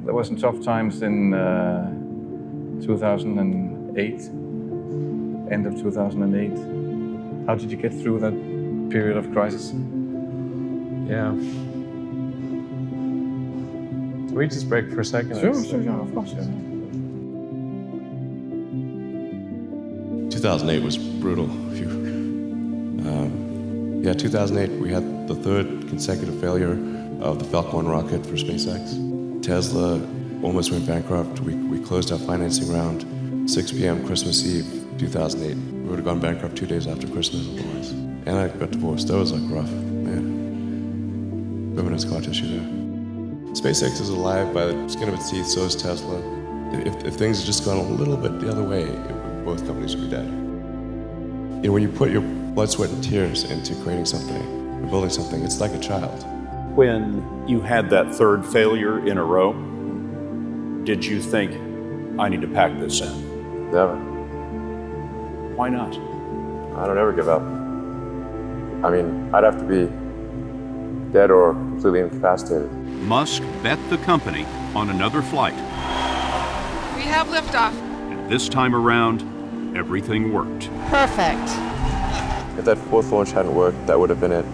There was some tough times in 2008, end of 2008. How did you get through that period of crisis? Yeah. Can we just break for a second? Sure, of course. Yeah. 2008 was brutal. 2008, we had the third consecutive failure of the Falcon rocket for SpaceX. Tesla almost went bankrupt. We closed our financing round 6 p.m. Christmas Eve, 2008. We would have gone bankrupt 2 days after Christmas otherwise. And I got divorced. That was like rough, man. Permanent scar tissue there. SpaceX is alive by the skin of its teeth, so is Tesla. If things had just gone a little bit the other way, both companies would be dead. You know, when you put your blood, sweat, and tears into creating something, or building something, it's like a child. When you had that third failure in a row, did you think, I need to pack this in? Never. Why not? I don't ever give up. I mean, I'd have to be dead or completely incapacitated. Musk bet the company on another flight. We have liftoff. And this time around, everything worked. Perfect. If that fourth launch hadn't worked, that would have been it.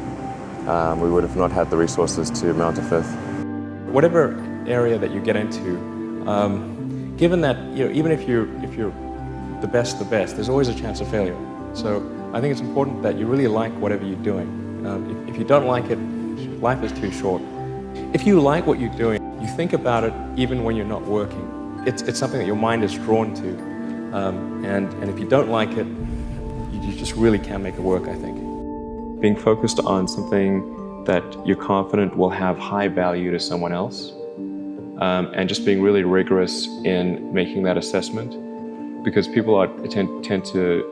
We would have not had the resources to mount a fifth. Whatever area that you get into, given that even if you're the best, there's always a chance of failure. So I think it's important that you really like whatever you're doing. If you don't like it, life is too short. If you like what you're doing, you think about it even when you're not working. It's something that your mind is drawn to, and if you don't like it, you just really can't make it work, I think. Being focused on something that you're confident will have high value to someone else, and just being really rigorous in making that assessment, because people tend to,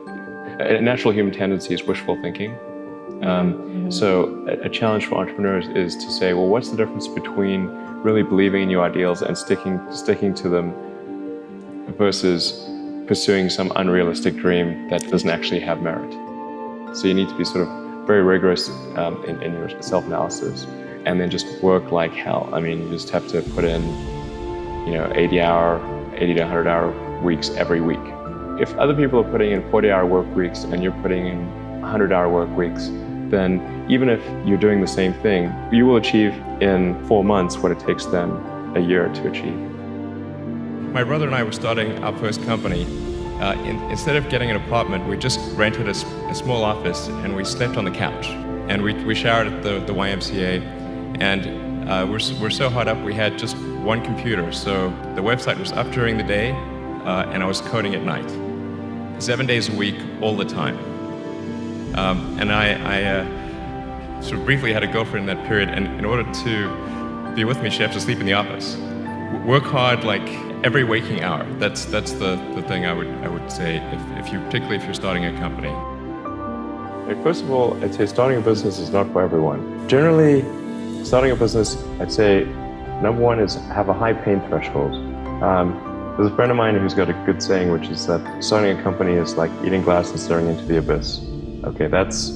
a natural human tendency is wishful thinking. So a challenge for entrepreneurs is to say, well, what's the difference between really believing in your ideals and sticking to them versus pursuing some unrealistic dream that doesn't actually have merit? So you need to be sort of very rigorous in your self-analysis, and then just work like hell. I mean, you just have to put in, 80 to 100 hour weeks every week. If other people are putting in 40-hour work weeks and you're putting in 100-hour work weeks, then even if you're doing the same thing, you will achieve in 4 months what it takes them a year to achieve. My brother and I were starting our first company. Instead of getting an apartment, we just rented a small office and we slept on the couch. And we showered at the YMCA, and we're so hot up we had just one computer. So the website was up during the day, and I was coding at night. 7 days a week, all the time. And I sort of briefly had a girlfriend in that period, and in order to be with me, she had to sleep in the office. Work hard like every waking hour. That's the thing I would say, particularly if you're starting a company. First of all, I'd say starting a business is not for everyone. Generally, starting a business, I'd say, number one is have a high pain threshold. There's a friend of mine who's got a good saying, which is that starting a company is like eating glass and staring into the abyss. Okay, that's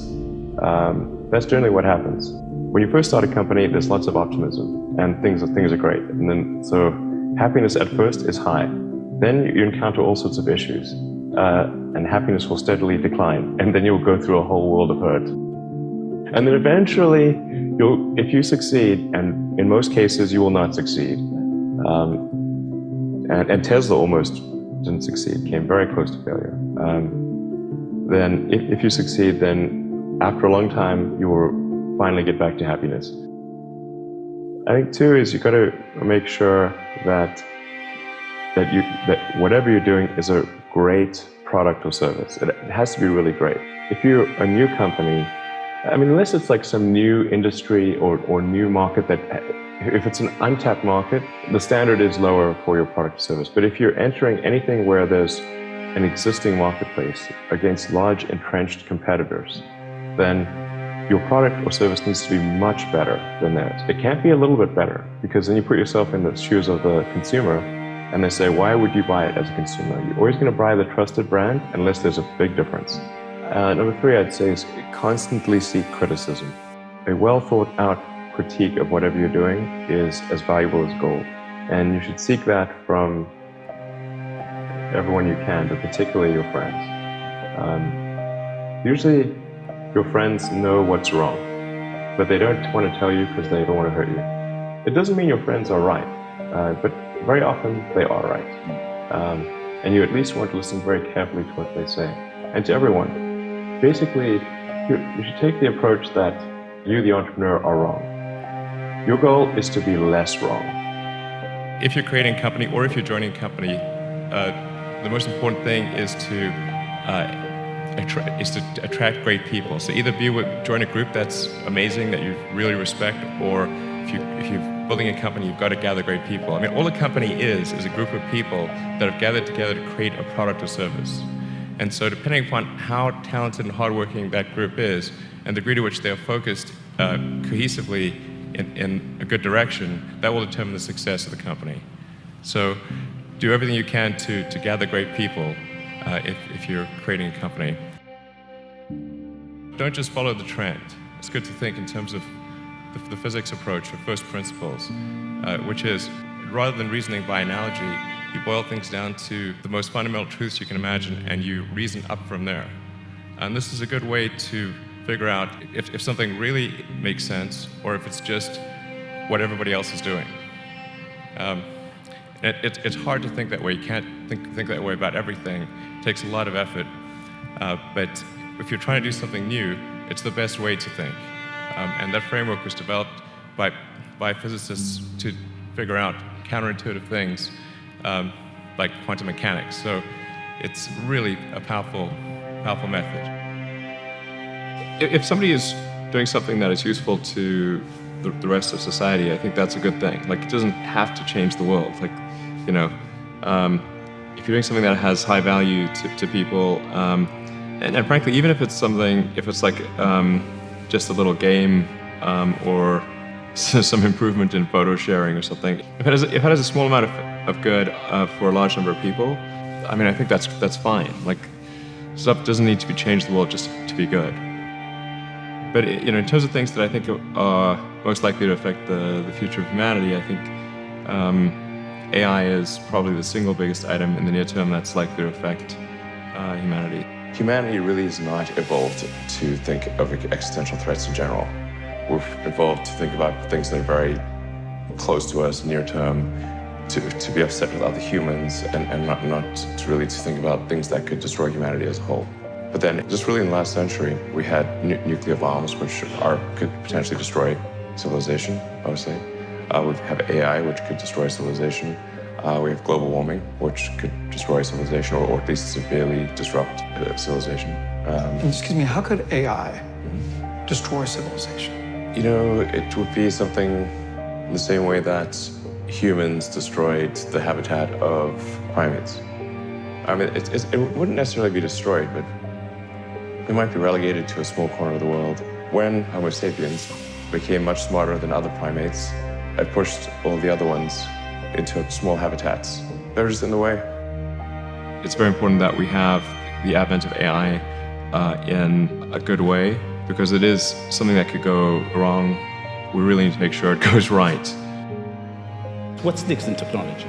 generally what happens. When you first start a company, there's lots of optimism and things are great. And then, so happiness at first is high. Then you encounter all sorts of issues, and happiness will steadily decline. And then you'll go through a whole world of hurt. And then eventually, if you succeed, and in most cases you will not succeed, and Tesla almost didn't succeed, came very close to failure. Then if you succeed, then after a long time, you will finally get back to happiness. I think too is you've got to make sure that whatever you're doing is a great product or service. It has to be really great. If you're a new company, I mean, unless it's like some new industry or new market if it's an untapped market, the standard is lower for your product or service. But if you're entering anything where there's an existing marketplace against large entrenched competitors, then your product or service needs to be much better than theirs. It can't be a little bit better, because then you put yourself in the shoes of the consumer and they say, why would you buy it as a consumer? You're always going to buy the trusted brand unless there's a big difference. Number three, I'd say, is constantly seek criticism. A well thought out critique of whatever you're doing is as valuable as gold. And you should seek that from everyone you can, but particularly your friends. Usually your friends know what's wrong, but they don't want to tell you because they don't want to hurt you. It doesn't mean your friends are right, but very often they are right. And you at least want to listen very carefully to what they say. And to everyone, basically, you should take the approach that you, the entrepreneur, are wrong. Your goal is to be less wrong. If you're creating a company or if you're joining a company, the most important thing is to attract great people. So either join a group that's amazing, that you really respect, or if you're building a company, you've got to gather great people. I mean, all a company is a group of people that have gathered together to create a product or service. And so depending upon how talented and hardworking that group is, and the degree to which they are focused cohesively in a good direction, that will determine the success of the company. So do everything you can to gather great people if you're creating a company. Don't just follow the trend. It's good to think in terms of the physics approach or first principles, which is, rather than reasoning by analogy, you boil things down to the most fundamental truths you can imagine and you reason up from there. And this is a good way to figure out if something really makes sense or if it's just what everybody else is doing. It's hard to think that way. You can't think that way about everything. It takes a lot of effort. But if you're trying to do something new, it's the best way to think. And that framework was developed by physicists to figure out counterintuitive things like quantum mechanics. So it's really a powerful method. If somebody is doing something that is useful to the rest of society, I think that's a good thing. Like, it doesn't have to change the world. Like, you know, if you're doing something that has high value to people, and frankly, even if it's like just a little game or some improvement in photo sharing or something, if it has a small amount of good for a large number of people, I mean, I think that's fine. Like, stuff doesn't need to be changed the world just to be good. But you know, in terms of things that I think are most likely to affect the future of humanity, I think AI is probably the single biggest item in the near term that's likely to affect humanity. Humanity really is not evolved to think of existential threats in general. We've evolved to think about things that are very close to us, near term, to be upset with other humans, and not to really to think about things that could destroy humanity as a whole. But then, just really in the last century, we had nuclear bombs, which could potentially destroy civilization, obviously. We have AI, which could destroy civilization. We have global warming, which could destroy civilization, or at least severely disrupt civilization. Excuse me, how could AI destroy civilization? You know, it would be something in the same way that humans destroyed the habitat of primates. I mean, it wouldn't necessarily be destroyed, but we might be relegated to a small corner of the world. When Homo sapiens became much smarter than other primates, it pushed all the other ones into small habitats. They're just in the way. It's very important that we have the advent of AI in a good way, because it is something that could go wrong. We really need to make sure it goes right. What's next in technology?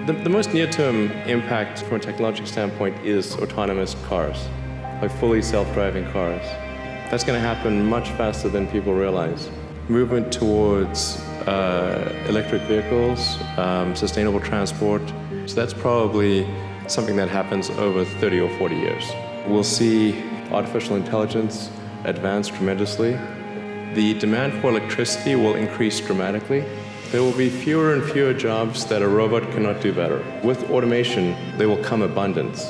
The most near-term impact from a technological standpoint is autonomous cars, like fully self-driving cars. That's going to happen much faster than people realize. Movement towards electric vehicles, sustainable transport. So that's probably something that happens over 30 or 40 years. We'll see artificial intelligence advance tremendously. The demand for electricity will increase dramatically. There will be fewer and fewer jobs that a robot cannot do better. With automation, there will come abundance.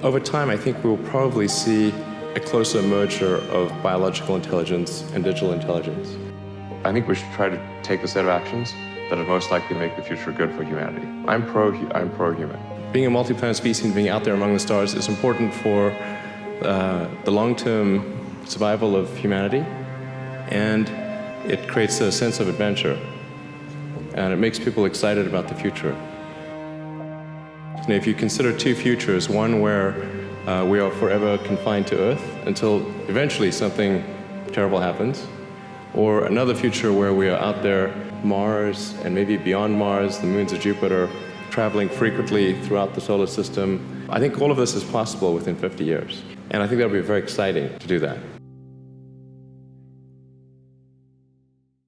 Over time, I think we will probably see a closer merger of biological intelligence and digital intelligence. I think we should try to take the set of actions that are most likely to make the future good for humanity. I'm pro-human. Being a multi-planet species and being out there among the stars is important for the long-term survival of humanity, and it creates a sense of adventure, and it makes people excited about the future. And if you consider two futures, one where we are forever confined to Earth until eventually something terrible happens, or another future where we are out there Mars and maybe beyond Mars, the moons of Jupiter, traveling frequently throughout the solar system. I think all of this is possible within 50 years. And I think that would be very exciting to do that.